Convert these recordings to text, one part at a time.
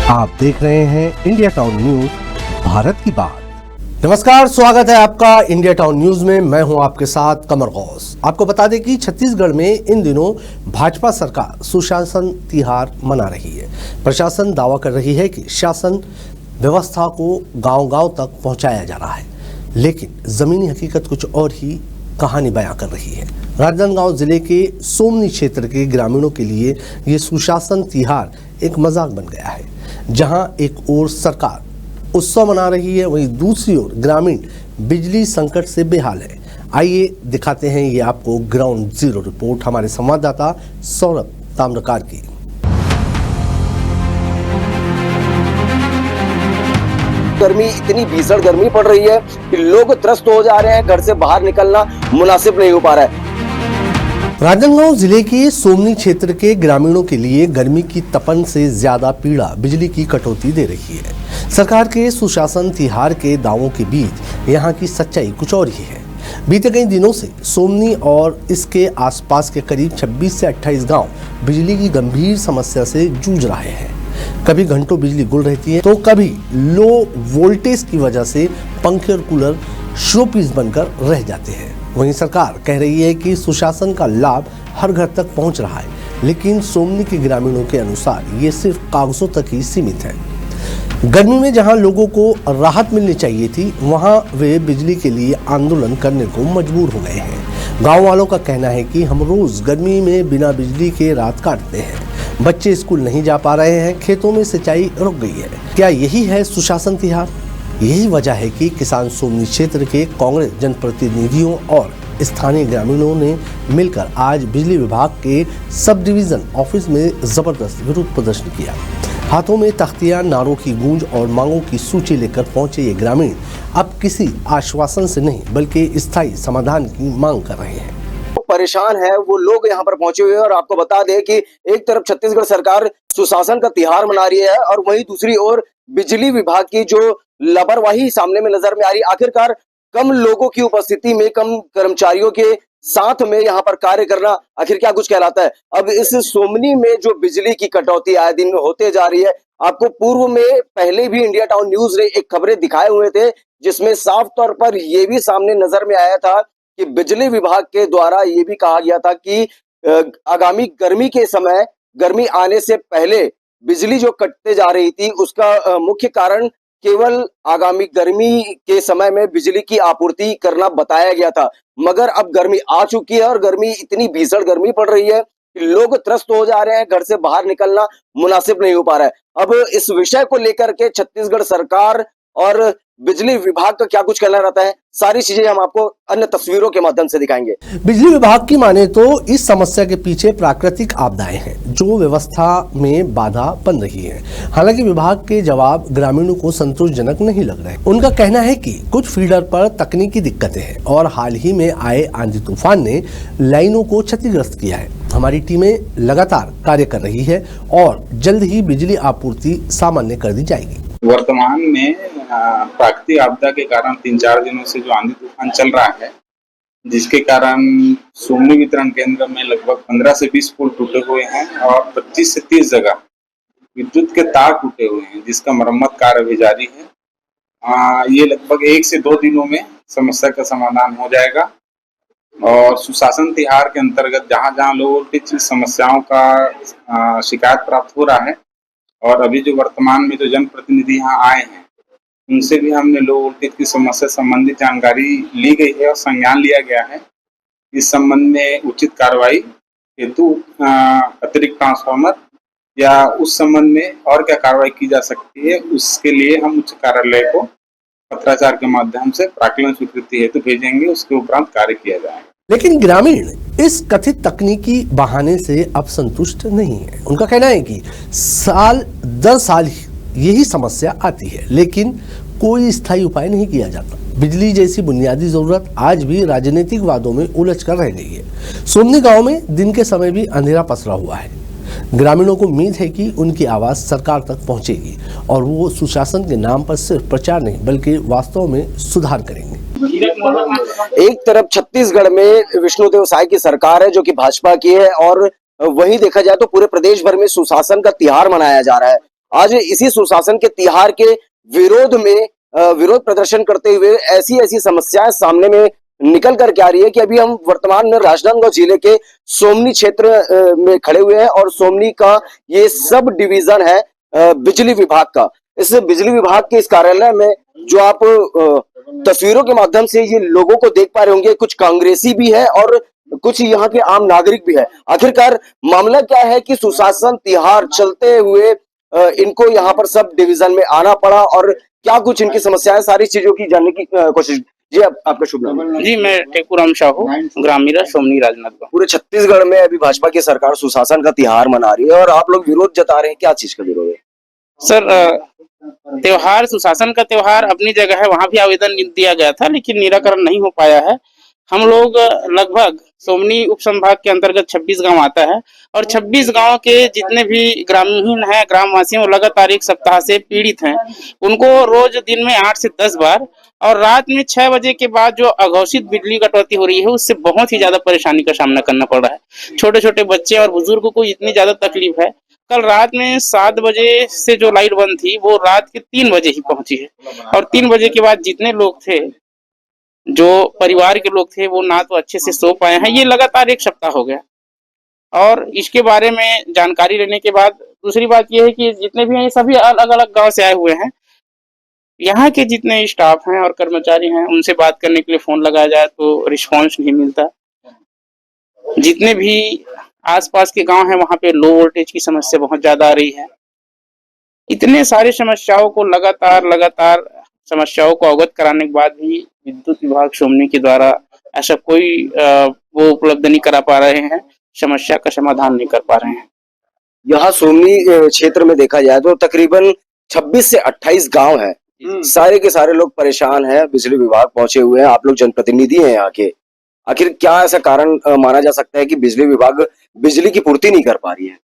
आप देख रहे हैं इंडिया टाउन न्यूज, भारत की बात। नमस्कार, स्वागत है आपका इंडिया टाउन न्यूज में। मैं हूं आपके साथ कमर गौस। आपको बता दें कि छत्तीसगढ़ में इन दिनों भाजपा सरकार सुशासन तिहार मना रही है। प्रशासन दावा कर रही है कि शासन व्यवस्था को गांव-गांव तक पहुंचाया जा रहा है, लेकिन जमीनी हकीकत कुछ और ही कहानी बयां कर रही है। राजनांदगांव जिले के सोमनी क्षेत्र के ग्रामीणों के लिए ये सुशासन तिहार एक मजाक बन गया है। जहां एक ओर सरकार उत्सव मना रही है, वहीं दूसरी ओर ग्रामीण बिजली संकट से बेहाल है। आइए दिखाते हैं ये आपको ग्राउंड जीरो रिपोर्ट हमारे संवाददाता सौरभ ताम्रकार की। गर्मी, इतनी भीषण गर्मी पड़ रही है कि लोग त्रस्त हो जा रहे हैं। घर से बाहर निकलना मुनासिब नहीं हो पा रहा है। राजनांदगांव जिले के सोमनी क्षेत्र के ग्रामीणों के लिए गर्मी की तपन से ज्यादा पीड़ा बिजली की कटौती दे रही है। सरकार के सुशासन तिहार के दावों के बीच यहाँ की सच्चाई कुछ और ही है। बीते कई दिनों से सोमनी और इसके आसपास के करीब 26 से 28 गांव बिजली की गंभीर समस्या से जूझ रहे हैं। कभी घंटों बिजली गुल रहती है, तो कभी लो वोल्टेज की वजह से पंखे और कूलर शो पीस बनकर रह जाते हैं। वहीं सरकार कह रही है कि सुशासन का लाभ हर घर तक पहुंच रहा है, लेकिन सोमनी के ग्रामीणों के अनुसार ये सिर्फ कागजों तक ही सीमित है। गर्मी में जहां लोगों को राहत मिलनी चाहिए थी, वहां वे बिजली के लिए आंदोलन करने को मजबूर हो गए हैं। गांव वालों का कहना है कि हम रोज गर्मी में बिना बिजली के रात काटते हैं, बच्चे स्कूल नहीं जा पा रहे हैं, खेतों में सिंचाई रुक गई है। क्या यही है सुशासन तिहार? यही वजह है कि किसान सोमनी क्षेत्र के कांग्रेस जनप्रतिनिधियों और स्थानीय ग्रामीणों ने मिलकर आज बिजली विभाग के सब डिवीजन ऑफिस में जबरदस्त विरोध प्रदर्शन किया। हाथों में तख्तियां, नारों की गूंज और मांगों की सूची लेकर पहुंचे ये ग्रामीण अब किसी आश्वासन से नहीं बल्कि स्थायी समाधान की मांग कर रहे हैं। परेशान है वो लोग यहाँ पर पहुंचे हुए हैं। और आपको बता दें कि एक तरफ छत्तीसगढ़ सरकार सुशासन का तिहार मना रही है और वहीं दूसरी ओर बिजली विभाग की जो लापरवाही सामने में नजर में आ रही है। आखिरकार कम लोगों की उपस्थिति में, कम कर्मचारियों के साथ में यहाँ पर कार्य करना आखिर क्या कुछ कहलाता है। अब इस सोमनी में जो बिजली की कटौती आए दिन होते जा रही है, आपको पूर्व में पहले भी इंडिया टाउन न्यूज ने एक खबरें दिखाए हुए थे, जिसमें साफ तौर पर यह भी सामने नजर में आया था कि बिजली विभाग के द्वारा ये भी कहा गया था कि आगामी गर्मी के समय, गर्मी आने से पहले बिजली जो कटते जा रही थी, उसका मुख्य कारण केवल आगामी गर्मी के समय में बिजली की आपूर्ति करना बताया गया था। मगर अब गर्मी आ चुकी है और गर्मी, इतनी भीषण गर्मी पड़ रही है कि लोग त्रस्त हो जा रहे हैं। घर से बाहर निकलना मुनासिब नहीं हो पा रहा है। अब इस विषय को लेकर के छत्तीसगढ़ सरकार और बिजली विभाग का क्या कुछ कहना रहता है, सारी चीजें हम आपको अन्य तस्वीरों के माध्यम से दिखाएंगे। बिजली विभाग की माने तो इस समस्या के पीछे प्राकृतिक आपदाएं हैं जो व्यवस्था में बाधा बन रही है। हालांकि विभाग के जवाब ग्रामीणों को संतोषजनक नहीं लग रहे। उनका कहना है कि कुछ फीडर पर तकनीकी दिक्कतें हैं और हाल ही में आए आंधी तूफान ने लाइनों को क्षतिग्रस्त किया है। हमारी टीमें लगातार कार्य कर रही है और जल्द ही बिजली आपूर्ति सामान्य कर दी जाएगी। वर्तमान में प्राकृतिक आपदा के कारण 3-4 दिनों से जो आंधी तूफान चल रहा है, जिसके कारण सोमनी वितरण केंद्र में लगभग 15 से 20 पुल टूटे हुए हैं और 25 से 30 जगह विद्युत के तार टूटे हुए हैं, जिसका मरम्मत कार्य भी जारी है। ये लगभग 1 से 2 दिनों में समस्या का समाधान हो जाएगा। और सुशासन तिहार के अंतर्गत जहाँ लो वोल्टेज समस्याओं का शिकायत प्राप्त हो रहा है, और अभी जो वर्तमान में जो जनप्रतिनिधि यहाँ आए हैं, उनसे भी हमने लो वोल्टेज की समस्या संबंधित जानकारी ली गई है और संज्ञान लिया गया है। इस संबंध में उचित कार्रवाई हेतु अतिरिक्त ट्रांसफार्मर या उस संबंध में और क्या कार्रवाई की जा सकती है, उसके लिए हम उच्च कार्यालय को पत्राचार के माध्यम से प्राक्कलन स्वीकृति हेतु भेजेंगे। उसके उपरांत कार्य किया जाएगा। लेकिन ग्रामीण इस कथित तकनीकी बहाने से अब संतुष्ट नहीं है। उनका कहना है कि साल दर साल यही समस्या आती है, लेकिन कोई स्थायी उपाय नहीं किया जाता। बिजली जैसी बुनियादी जरूरत आज भी राजनीतिक वादों में उलझ कर रह गई है। सोमनी गांव में दिन के समय भी अंधेरा पसरा हुआ है। ग्रामीणों को उम्मीद है कि उनकी आवाज सरकार तक पहुंचेगी और वो सुशासन के नाम पर सिर्फ प्रचार नहीं बल्कि वास्तव में सुधार करेंगे। एक तरफ छत्तीसगढ़ में विष्णुदेव साय की सरकार है जो कि भाजपा की है, और वहीं देखा जाए तो पूरे प्रदेश भर में सुशासन का तिहार मनाया जा रहा है। आज इसी सुशासन के तिहार के विरोध में विरोध प्रदर्शन करते हुए ऐसी ऐसी समस्याएं सामने में निकल करके आ रही है कि अभी हम वर्तमान में राजनांदगांव जिले के सोमनी क्षेत्र में खड़े हुए हैं और सोमनी का ये सब डिवीजन है बिजली विभाग का। इस बिजली विभाग के इस कार्यालय में जो आप तस्वीरों के माध्यम से ये लोगों को देख पा रहे होंगे, कुछ कांग्रेसी भी है और कुछ यहाँ के आम नागरिक भी है। आखिरकार मामला क्या है कि सुशासन तिहार चलते हुए इनको यहाँ पर सब डिवीजन में आना पड़ा और क्या कुछ इनकी समस्याएं, सारी चीजों की जानने की कोशिश। जी आपका शुभ नाम? जी मैं टेकुराम साहू, ग्रामीण सोमनी राजनांदगांव। पूरे छत्तीसगढ़ में अभी भाजपा की सरकार सुशासन का तिहार मना रही है और आप लोग विरोध जता रहे हैं, क्या चीज का विरोध है? सर त्योहार, सुशासन का त्योहार अपनी जगह है, वहां भी आवेदन दिया गया था लेकिन निराकरण नहीं हो पाया है। हम लोग लगभग सोमनी उप संभाग के अंतर्गत 26 गांव आता है और 26 गांव के जितने भी ग्रामीण हैं, ग्रामवासी वो लगातार एक सप्ताह से पीड़ित हैं। उनको रोज दिन में 8 से 10 बार और रात में 6 बजे के बाद जो अघोषित बिजली कटौती हो रही है उससे बहुत ही ज्यादा परेशानी का सामना करना पड़ रहा है। छोटे छोटे बच्चे और बुजुर्ग को इतनी ज्यादा तकलीफ है। कल रात में 7 बजे से जो लाइट बंद थी वो रात के 3 बजे ही पहुंची है और 3 बजे के बाद जितने लोग थे, जो परिवार के लोग थे, वो ना तो अच्छे से सो पाए हैं। ये लगातार एक सप्ताह हो गया और इसके बारे में जानकारी लेने के बाद दूसरी बात ये है कि जितने भी हैं ये सभी अलग अलग गांव से आए हुए हैं। यहाँ के जितने स्टाफ हैं और कर्मचारी हैं उनसे बात करने के लिए फोन लगाया जाए तो रिस्पॉन्स नहीं मिलता। जितने भी आसपास के गांव हैं वहां पे लो वोल्टेज की समस्या बहुत ज्यादा आ रही है। इतने सारी समस्याओं को लगातार समस्याओं को अवगत कराने के बाद भी विद्युत विभाग सोमनी के द्वारा ऐसा कोई वो उपलब्ध नहीं करा पा रहे हैं, समस्या का समाधान नहीं कर पा रहे हैं। यहाँ सोमनी क्षेत्र में देखा जाए तो तकरीबन 26 से 28 गांव है, सारे के सारे लोग परेशान हैं। बिजली विभाग पहुंचे हुए हैं, आप लोग जनप्रतिनिधि हैं यहाँ के। आखिर क्या ऐसा कारण माना जा सकता है कि बिजली विभाग बिजली की पूर्ति नहीं कर पा रही है?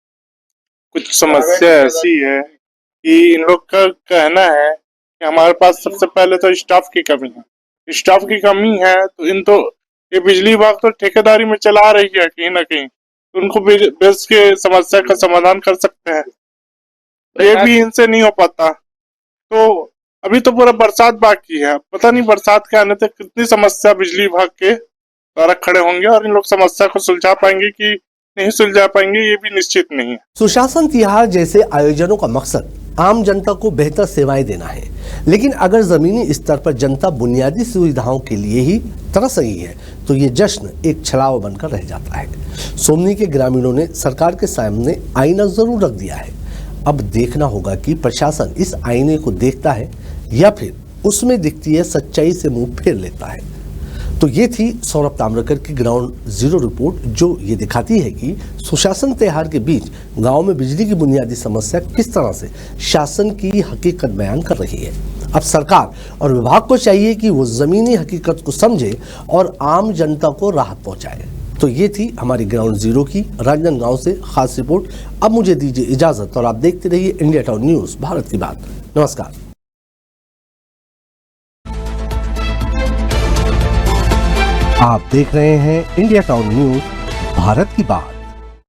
कुछ समस्या ऐसी है कि इन लोग का कहना है कि हमारे पास सबसे पहले तो स्टाफ की कमी है। स्टाफ की कमी है तो ये बिजली विभाग तो ठेकेदारी में चला रही है कहीं ना कहीं, तो उनको बेस के समस्या का समाधान कर सकते हैं, ये भी इनसे नहीं हो पाता। तो अभी तो पूरा बरसात बाकी है, पता नहीं बरसात के आने तक कितनी समस्या बिजली विभाग के द्वारा खड़े होंगे और इन लोग समस्या को सुलझा पाएंगे कि नहीं सुलझा पाएंगे ये भी निश्चित नहीं है। सुशासन तिहार जैसे आयोजनों का मकसद आम जनता को बेहतर सेवाएं देना है, लेकिन अगर जमीनी स्तर पर जनता बुनियादी सुविधाओं के लिए ही तरस रही है तो ये जश्न एक छलावा बनकर रह जाता है। सोमनी के ग्रामीणों ने सरकार के सामने आईना जरूर रख दिया है। अब देखना होगा कि प्रशासन इस आईने को देखता है या फिर उसमें दिखती है सच्चाई से मुंह फेर लेता है। तो ये थी सौरभ ताम्रकर की ग्राउंड जीरो रिपोर्ट, जो ये दिखाती है कि सुशासन त्योहार के बीच गांव में बिजली की बुनियादी समस्या किस तरह से शासन की हकीकत बयान कर रही है। अब सरकार और विभाग को चाहिए कि वो जमीनी हकीकत को समझे और आम जनता को राहत पहुंचाए। तो ये थी हमारी ग्राउंड जीरो की राजनांदगांव से खास रिपोर्ट। अब मुझे दीजिए इजाजत और आप देखते रहिए इंडिया टाउन न्यूज, भारत की बात। नमस्कार। आप देख रहे हैं इंडिया टाउन न्यूज, भारत की बात।